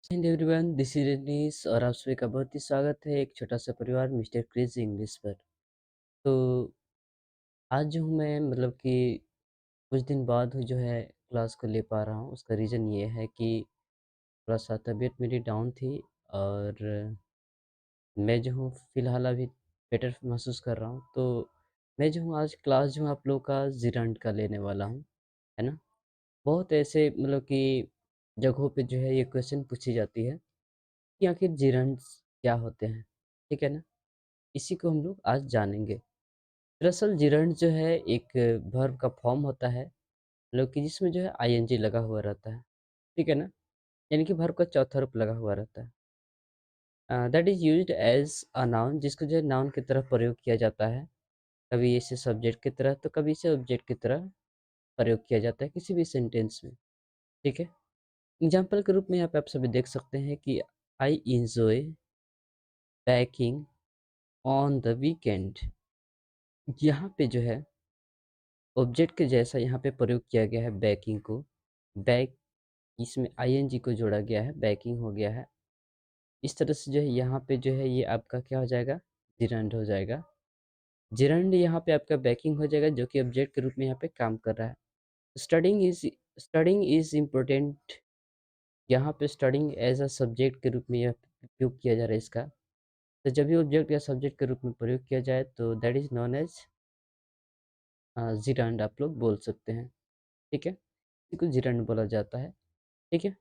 Hind everyone, this is Rajneesh और आप सभी का बहुत ही स्वागत है एक छोटा सा परिवार मिस्टर क्रेजी इंग्लिश पर। तो आज जो हूँ मैं कि कुछ दिन बाद जो है क्लास को ले पा रहा हूँ। उसका रीज़न ये है कि थोड़ा सा तबीयत मेरी डाउन थी और मैं जो हूँ फ़िलहाल अभी बेटर महसूस कर रहा हूँ। तो मैं जो हूँ आज क्लास जो है आप लोग का जिरंड का लेने वाला हूँ, है ना। बहुत ऐसे कि जगहों पे जो है ये क्वेश्चन पूछी जाती है कि आखिर जिरंड्स क्या होते हैं, ठीक है ना। इसी को हम लोग आज जानेंगे। दरअसल जिरंड जो है एक वर्ब का फॉर्म होता है कि जिसमें जो है आईएनजी लगा हुआ रहता है, ठीक है ना। यानी कि वर्ब का चौथा रूप लगा हुआ रहता है। That is used as a noun, जिसको जो है नाउन की तरह प्रयोग किया जाता है। कभी इसे सब्जेक्ट की तरह तो कभी इसे ऑब्जेक्ट की तरह प्रयोग किया जाता है किसी भी सेंटेंस में, ठीक है। एग्जाम्पल के रूप में यहाँ पे आप सभी देख सकते हैं कि I enjoy banking on the weekend. यहाँ पे जो है ऑब्जेक्ट के जैसा यहाँ पे प्रयोग किया गया है बैकिंग को। बैक, इसमें आईएनजी को जोड़ा गया है, बैकिंग हो गया है। इस तरह से जो है यहाँ पे जो है ये आपका क्या हो जाएगा, जिरंड हो जाएगा। जिरंड यहाँ पे आपका बैकिंग हो जाएगा जो कि ऑब्जेक्ट के रूप में यहाँ पे काम कर रहा है। Studying is important. यहाँ पे स्टडिंग एज अ सब्जेक्ट के रूप में यह उपयोग किया जा रहा है इसका। तो जब भी ऑब्जेक्ट या सब्जेक्ट के रूप में प्रयोग किया जाए तो that is known as gerund आप लोग बोल सकते हैं, ठीक है। इसी को जिरंड बोला जाता है, ठीक है।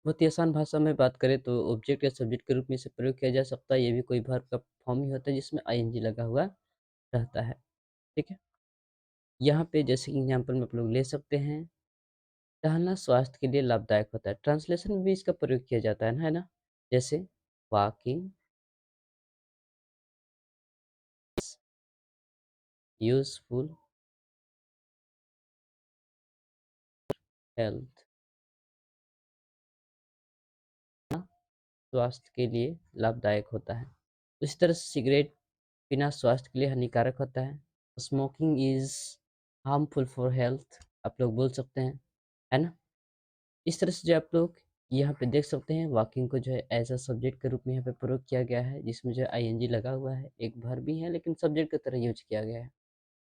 बहुत ही आसान भाषा में बात करें तो ऑब्जेक्ट या सब्जेक्ट के रूप में इसे प्रयोग किया जा सकता है। ये भी कोई वर्ब का फॉर्म ही होता है जिसमें आईएनजी लगा हुआ रहता है, ठीक है। यहाँ पे जैसे कि एग्जाम्पल में आप लोग ले सकते हैं, टहलना स्वास्थ्य के लिए लाभदायक होता है। ट्रांसलेशन में भी इसका प्रयोग किया जाता है ना। जैसे वॉकिंग यूजफुल हेल्थ, स्वास्थ्य के लिए लाभदायक होता है। इसी तरह से सिगरेट पीना स्वास्थ्य के लिए हानिकारक होता है। Smoking is harmful for health आप लोग बोल सकते हैं, है ना। इस तरह से जो आप लोग यहाँ पे देख सकते हैं वॉकिंग को जो है एज अ सब्जेक्ट के रूप में यहाँ पे प्रयोग किया गया है, जिसमें जो है आईएनजी लगा हुआ है। एक वर्ब भी है लेकिन सब्जेक्ट की तरह यूज किया गया है।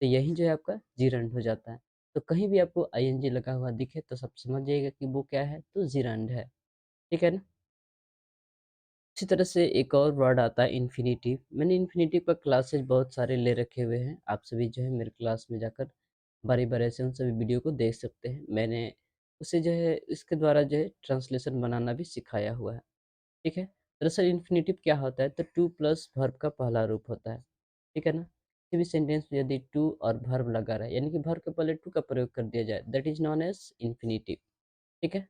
तो यही जो है आपका जिरंड हो जाता है। तो कहीं भी आपको आईएनजी लगा हुआ दिखे तो सब समझ जाइएगा कि वो क्या है, तो जिरंड है, ठीक है ना। इसी तरह से एक और वर्ड आता है इन्फिनिटिव। मैंने इन्फिनिटिव का क्लासेज बहुत सारे ले रखे हुए हैं। आप सभी जो है मेरे क्लास में जाकर बारी-बारी से उन सभी वीडियो को देख सकते हैं। मैंने उसे जो है इसके द्वारा जो है ट्रांसलेशन बनाना भी सिखाया हुआ है, ठीक है। दरअसल इन्फिनिटिव क्या होता है, तो टू प्लस वर्ब का पहला रूप होता है, ठीक है ना। किसी भी सेंटेंस में यदि टू और वर्ब लगा रहा है यानी कि वर्ब के पहले टू का प्रयोग कर दिया जाए, that is known as infinitive, ठीक है।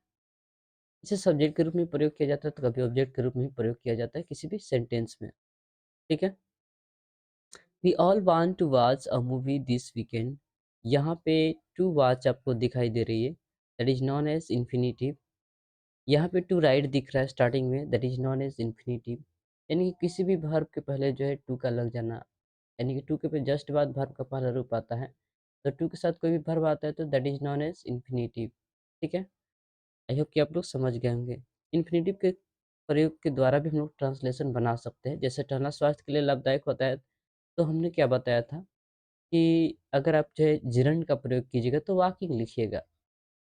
इसे सब्जेक्ट के रूप में प्रयोग किया जाता है तो कभी ऑब्जेक्ट के रूप में प्रयोग किया जाता है किसी भी सेंटेंस में, ठीक है। We all want to watch a movie this weekend. यहाँ पे टू वॉच आपको दिखाई दे रही है, that is known as infinitive. यहाँ पे टू राइट दिख रहा है स्टार्टिंग में, that is known as infinitive. यानी कि किसी भी वर्ब के पहले जो है टू का लग जाना, यानी कि टू के पे जस्ट बाद वर्ब का पहला रूप आता है। तो टू के साथ कोई भी वर्ब आता है तो that is known as infinitive, ठीक है। आई होप कि आप लोग समझ गए होंगे। इन्फिनिटिव के प्रयोग के द्वारा भी हम लोग ट्रांसलेशन बना सकते हैं। जैसे टहलना स्वास्थ्य के लिए लाभदायक होता है, तो हमने क्या बताया था कि अगर आप जो है जिरंड का प्रयोग कीजिएगा तो वॉकिंग लिखिएगा।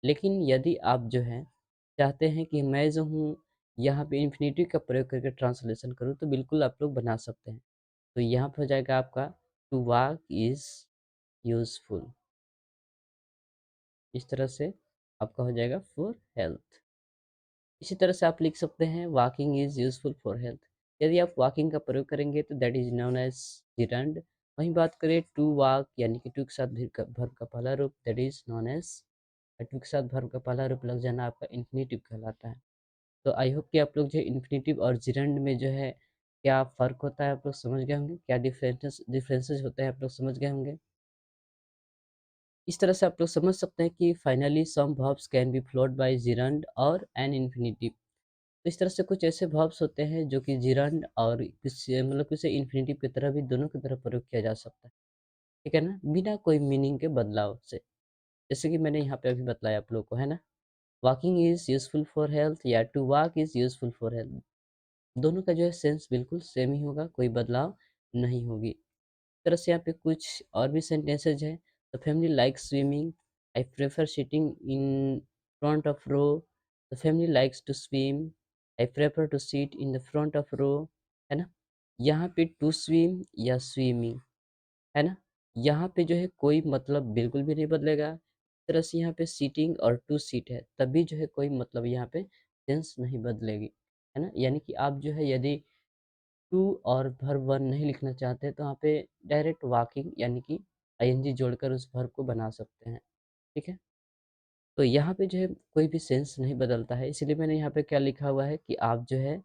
लेकिन यदि आप जो है चाहते हैं कि मैं जो हूँ यहाँ पे इन्फिनिटिव का प्रयोग करके ट्रांसलेशन करूँ तो बिल्कुल आप लोग बना सकते हैं। तो यहाँ पे हो जाएगा आपका टू वॉक इज यूजफुल। इस तरह से आपका हो जाएगा फॉर हेल्थ। इसी तरह से आप लिख सकते हैं walking is useful for health. यदि आप वॉकिंग का प्रयोग करेंगे तो that is known as gerund. वहीं बात करें टू वॉक यानी कि टू के साथ वर्ब का पहला रूप, that is known as, to के साथ वर्ब का पहला रूप लग जाना आपका इन्फिनिटिव कहलाता है। तो आई होप कि आप लोग जो इन्फिनिटिव और जिरंड में जो है क्या फ़र्क होता है आप लोग समझ गए होंगे, क्या डिफरेंसेस होते हैं आप लोग समझ गए होंगे। इस तरह से आप लोग समझ सकते हैं कि finally some verbs can be followed by gerund और एन इन्फिनिटिव। तो इस तरह से कुछ ऐसे वर्ब्स होते हैं जो कि जिरंड और किसी किसी इन्फिनिटिव की तरह भी दोनों की तरह प्रयोग किया जा सकता है, ठीक है ना, बिना कोई मीनिंग के बदलाव से। जैसे कि मैंने यहाँ पे अभी बतलाया आप लोग को, है ना। Walking is useful for health या to walk is useful for health, दोनों का जो है सेंस बिल्कुल सेम ही होगा, कोई बदलाव नहीं होगी। इस तरह से यहाँ पे कुछ और भी सेंटेंसेज हैं। The family likes swimming, I prefer sitting in front of row, the family likes to swim, I prefer to sit in the front of row, है ना? यहाँ पे टू स्विम या स्विमिंग, है ना? यहाँ पे जो है कोई मतलब बिल्कुल भी नहीं बदलेगा। इस तरह से यहाँ पे सीटिंग और टू सीट है, तब भी जो है कोई मतलब यहाँ पे टेंस नहीं बदलेगी, है ना? यानी कि आप जो है यदि टू और वर्ब वन नहीं लिखना चाहते तो यहाँ पे डायरेक्ट वॉकिंग यानी कि आईएनजी जोड़कर उस वर्ब को बना सकते हैं, ठीक है? तो यहाँ पे जो है कोई भी सेंस नहीं बदलता है, इसलिए मैंने यहाँ पे क्या लिखा हुआ है कि आप जो है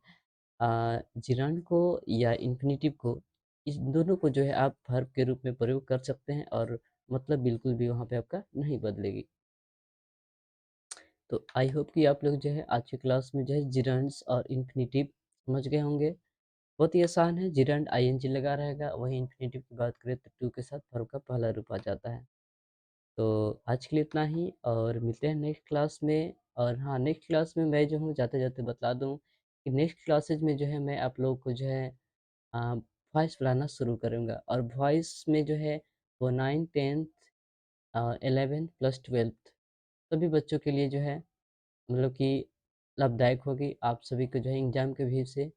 जिरांड को या इन्फिनिटिव को, इस दोनों को जो है आप वर्ब के रूप में प्रयोग कर सकते हैं और मतलब बिल्कुल भी वहाँ पे आपका नहीं बदलेगी। तो आई होप कि आप लोग जो है आज की क्लास में जो है जिरांड्स और इन्फिनिटिव समझ गए होंगे। बहुत ही आसान है, जिरांड आईएनजी लगा रहेगा, वहीं इन्फिनिटिव की बात करें तो टू के साथ वर्ब का पहला रूप आ जाता है। तो आज के लिए इतना ही और मिलते हैं नेक्स्ट क्लास में। और हाँ, नेक्स्ट क्लास में मैं जो हूँ जाते-जाते बतला दूँ कि नेक्स्ट क्लासेज में जो है मैं आप लोगों को जो है वॉइस पढ़ाना शुरू करूँगा और वॉइस में जो है वो 9th 10th 11th plus 12th सभी बच्चों के लिए जो है मतलब कि लाभदायक होगी। आप सभी को जो है एग्ज़ाम के भी से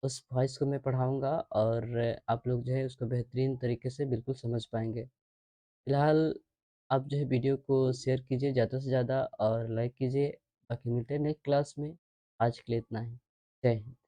उस वॉइस को मैं पढ़ाऊँगा और आप लोग जो है उसको बेहतरीन तरीके से बिल्कुल समझ पाएँगे। फिलहाल आप जो है वीडियो को शेयर कीजिए ज़्यादा से ज़्यादा और लाइक कीजिए। बाकी मिलते हैं नेक्स्ट क्लास में। आज के लिए इतना ही। जय हिंद।